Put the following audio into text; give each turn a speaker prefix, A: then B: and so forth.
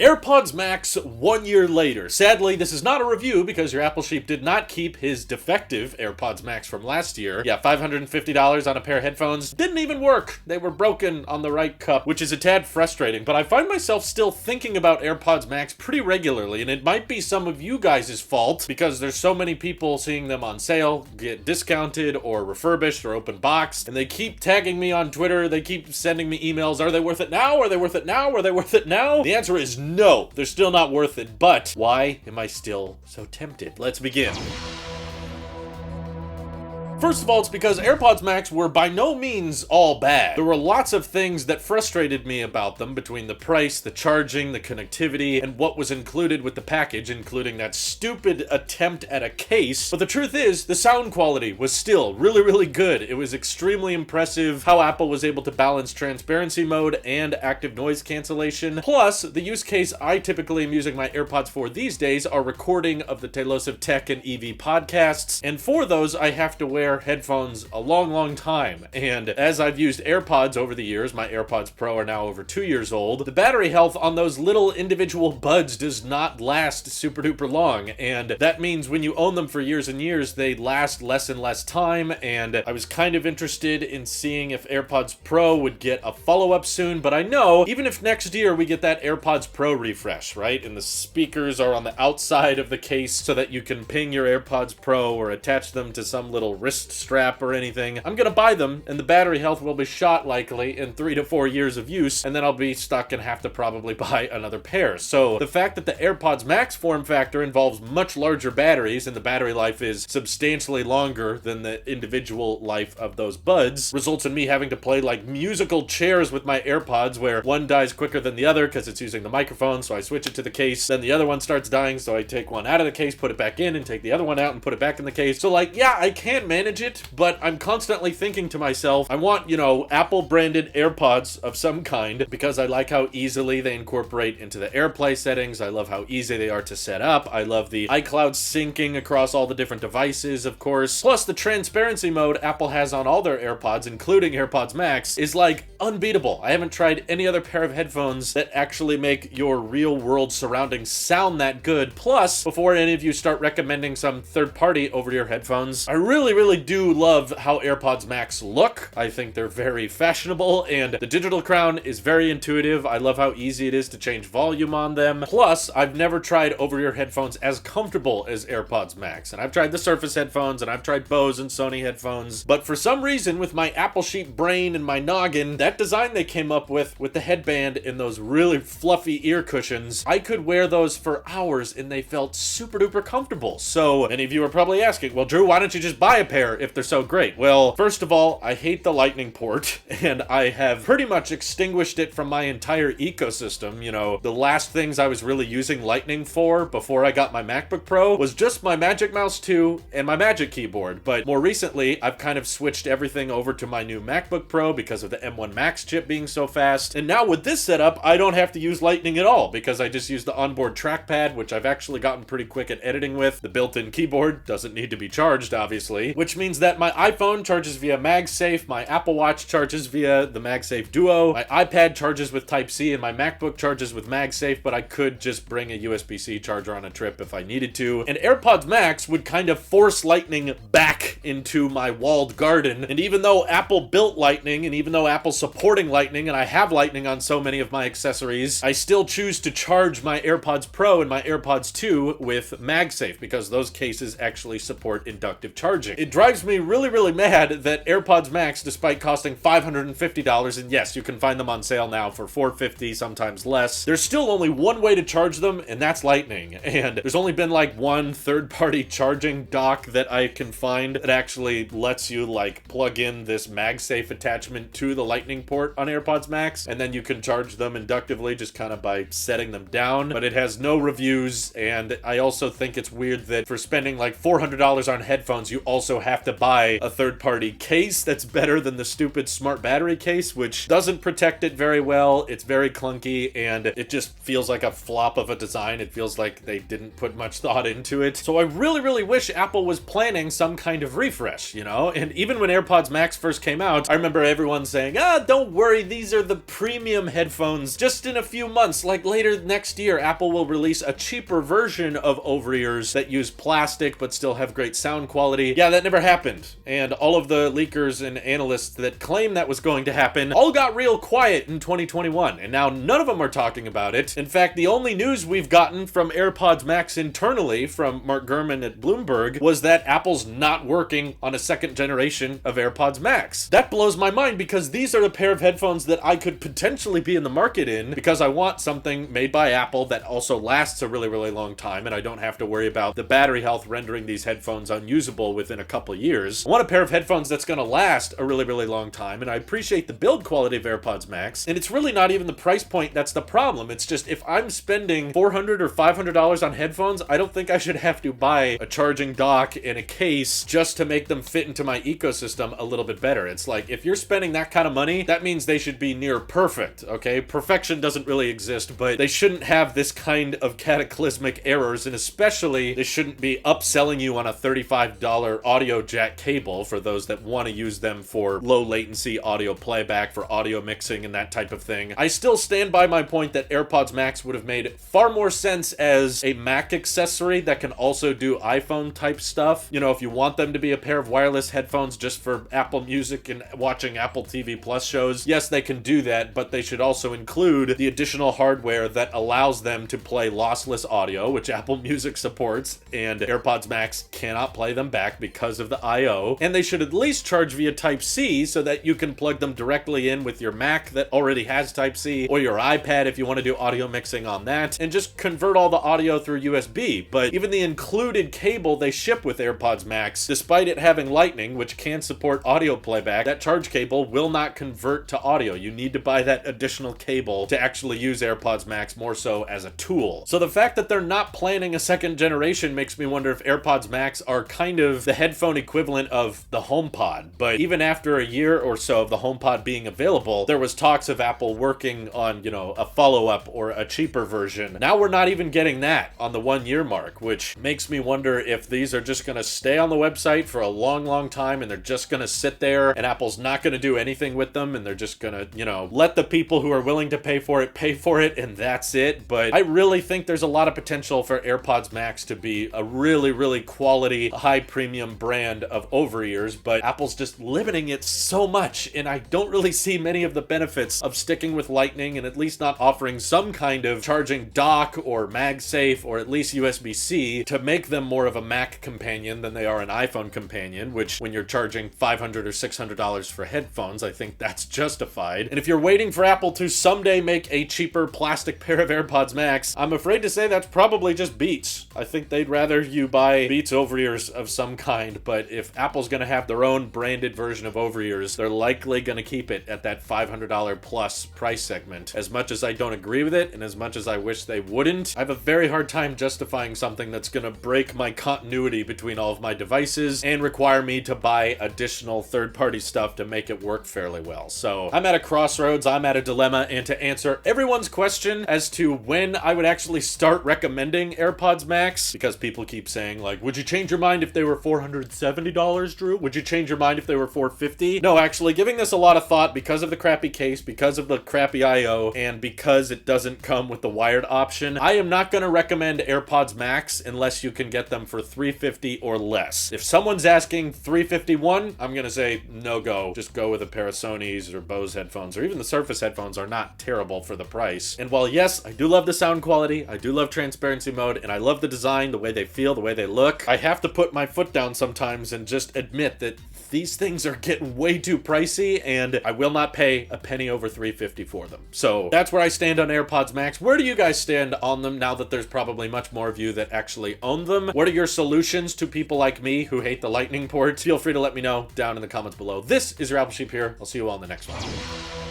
A: AirPods Max 1 year later. Sadly, this is not a review because your Apple Sheep did not keep his defective AirPods Max from last year. Yeah, $550 on a pair of headphones. Didn't even work. They were broken on the right cup, which is a tad frustrating, but I find myself still thinking about AirPods Max pretty regularly, and it might be some of you guys' fault because there's so many people seeing them on sale, get discounted or refurbished or open boxed, and they keep tagging me on Twitter, they keep sending me emails, are they worth it now? Are they worth it now? Are they worth it now? The answer is no, they're still not worth it, but why am I still so tempted? Let's begin. First of all, it's because AirPods Max were by no means all bad. There were lots of things that frustrated me about them between the price, the charging, the connectivity, and what was included with the package, including that stupid attempt at a case. But the truth is, the sound quality was still really, really good. It was extremely impressive how Apple was able to balance transparency mode and active noise cancellation. Plus, the use case I typically am using my AirPods for these days are recording of the Tailosive tech and EV podcasts, and for those I have to wear headphones a long time, and as I've used AirPods over the years, my AirPods Pro are now over 2 years old, the battery health on those little individual buds does not last super duper long, and that means when you own them for years and years, they last less and less time. And I was kind of interested in seeing if AirPods Pro would get a follow-up soon, but I know even if next year we get that AirPods Pro refresh, right, and the speakers are on the outside of the case so that you can ping your AirPods Pro or attach them to some little wrist strap or anything, I'm gonna buy them, and the battery health will be shot likely in 3 to 4 years of use, and then I'll be stuck and have to probably buy another pair. So the fact that the AirPods Max form factor involves much larger batteries and the battery life is substantially longer than the individual life of those buds results in me having to play like musical chairs with my AirPods, where one dies quicker than the other because it's using the microphone, so I switch it to the case, then the other one starts dying, so I take one out of the case, put it back in, and take the other one out and put it back in the case. So like, yeah, I can manage it, but I'm constantly thinking to myself, I want, Apple branded AirPods of some kind because I like how easily they incorporate into the AirPlay settings. I love how easy they are to set up. I love the iCloud syncing across all the different devices, of course. Plus the transparency mode Apple has on all their AirPods, including AirPods Max, is like unbeatable. I haven't tried any other pair of headphones that actually make your real world surroundings sound that good. Plus, before any of you start recommending some third party over-ear headphones, I really do love how AirPods Max look. I think they're very fashionable, and the digital crown is very intuitive. I love how easy it is to change volume on them. Plus, I've never tried over-ear headphones as comfortable as AirPods Max, and I've tried the Surface headphones, and I've tried Bose and Sony headphones, but for some reason, with my Apple Sheep brain and my noggin, that design they came up with the headband and those really fluffy ear cushions, I could wear those for hours, and they felt super duper comfortable. So, many of you are probably asking, well, Drew, why don't you just buy a pair if they're so great? Well, first of all, I hate the lightning port, and I have pretty much extinguished it from my entire ecosystem. The last things I was really using lightning for before I got my MacBook Pro was just my Magic Mouse 2 and my Magic Keyboard, but more recently, I've kind of switched everything over to my new MacBook Pro because of the M1 Max chip being so fast, and now with this setup, I don't have to use lightning at all because I just use the onboard trackpad, which I've actually gotten pretty quick at editing with. The built-in keyboard doesn't need to be charged, obviously, which means that my iPhone charges via MagSafe, my Apple Watch charges via the MagSafe Duo, my iPad charges with Type-C, and my MacBook charges with MagSafe, but I could just bring a USB-C charger on a trip if I needed to. And AirPods Max would kind of force lightning back into my walled garden, and even though Apple built lightning, and even though Apple's supporting lightning, and I have lightning on so many of my accessories, I still choose to charge my AirPods Pro and my AirPods 2 with MagSafe because those cases actually support inductive charging. It drives me really mad that AirPods Max, despite costing $550, and yes, you can find them on sale now for $450, sometimes less, there's still only one way to charge them, and that's lightning. And there's only been like one third-party charging dock that I can find that actually lets you like plug in this MagSafe attachment to the lightning port on AirPods Max, and then you can charge them inductively just kind of by setting them down, but it has no reviews. And I also think it's weird that for spending like $400 on headphones, you also have have to buy a third-party case that's better than the stupid smart battery case, which doesn't protect it very well. It's very clunky, and it just feels like a flop of a design. It feels like they didn't put much thought into it. So I really, really wish Apple was planning some kind of refresh, you know? And even when AirPods Max first came out, I remember everyone saying, don't worry, these are the premium headphones. Just in a few months, like later next year, Apple will release a cheaper version of over-ears that use plastic but still have great sound quality. Yeah, that never happened. And all of the leakers and analysts that claim that was going to happen all got real quiet in 2021, and now none of them are talking about it. In fact, the only news we've gotten from AirPods Max internally from Mark Gurman at Bloomberg was that Apple's not working on a second generation of AirPods Max. That blows my mind because these are the pair of headphones that I could potentially be in the market in because I want something made by Apple that also lasts a really, really long time, and I don't have to worry about the battery health rendering these headphones unusable within a couple of years. I want a pair of headphones that's going to last a really, really long time, and I appreciate the build quality of AirPods Max, and it's really not even the price point that's the problem. It's just if I'm spending $400 or $500 on headphones, I don't think I should have to buy a charging dock and a case just to make them fit into my ecosystem a little bit better. It's like, if you're spending that kind of money, that means they should be near perfect, okay? Perfection doesn't really exist, but they shouldn't have this kind of cataclysmic errors, and especially they shouldn't be upselling you on a $35 audio jack cable for those that want to use them for low latency audio playback, for audio mixing and that type of thing. I still stand by my point that AirPods Max would have made far more sense as a Mac accessory that can also do iPhone type stuff. You know, if you want them to be a pair of wireless headphones just for Apple Music and watching Apple TV Plus shows, yes, they can do that, but they should also include the additional hardware that allows them to play lossless audio, which Apple Music supports, and AirPods Max cannot play them back because of the I/O. And they should at least charge via Type-C so that you can plug them directly in with your Mac that already has Type-C, or your iPad if you want to do audio mixing on that, and just convert all the audio through USB. But even the included cable they ship with AirPods Max, despite it having Lightning, which can support audio playback, that charge cable will not convert to audio. You need to buy that additional cable to actually use AirPods Max more so as a tool. So the fact that they're not planning a second generation makes me wonder if AirPods Max are kind of the headphone equivalent of the HomePod. But even after a year or so of the HomePod being available, there was talks of Apple working on, you know, a follow-up or a cheaper version. Now we're not even getting that on the 1 year mark, which makes me wonder if these are just going to stay on the website for a long, long time and they're just going to sit there and Apple's not going to do anything with them and they're just going to, you know, let the people who are willing to pay for it and that's it. But I really think there's a lot of potential for AirPods Max to be a really, really quality, high premium brand of over-ears, but Apple's just limiting it so much, and I don't really see many of the benefits of sticking with Lightning and at least not offering some kind of charging dock or MagSafe or at least USB-C to make them more of a Mac companion than they are an iPhone companion, which when you're charging $500 or $600 for headphones, I think that's justified. And if you're waiting for Apple to someday make a cheaper plastic pair of AirPods Max, I'm afraid to say that's probably just Beats. I think they'd rather you buy Beats over-ears of some kind, but if Apple's gonna have their own branded version of over-ears, they're likely gonna keep it at that $500 plus price segment. As much as I don't agree with it, and as much as I wish they wouldn't, I have a very hard time justifying something that's gonna break my continuity between all of my devices and require me to buy additional third-party stuff to make it work fairly well. So I'm at a crossroads, I'm at a dilemma, and to answer everyone's question as to when I would actually start recommending AirPods Max, because people keep saying, like, would you change your mind if they were $470, Drew? Would you change your mind if they were $450? No, actually, giving this a lot of thought because of the crappy case, because of the crappy I/O, and because it doesn't come with the wired option, I am not going to recommend AirPods Max unless you can get them for $350 or less. If someone's asking $351, I'm going to say no go. Just go with a pair of Sony's or Bose headphones, or even the Surface headphones are not terrible for the price. And while yes, I do love the sound quality, I do love transparency mode, and I love the design, the way they feel, the way they look, I have to put my foot down sometimes and just admit that these things are getting way too pricey, and I will not pay a penny over $350 for them. So that's where I stand on AirPods Max. Where do you guys stand on them now that there's probably much more of you that actually own them? What are your solutions to people like me who hate the Lightning port? Feel free to let me know down in the comments below. This is your Apple Sheep here. I'll see you all in the next one.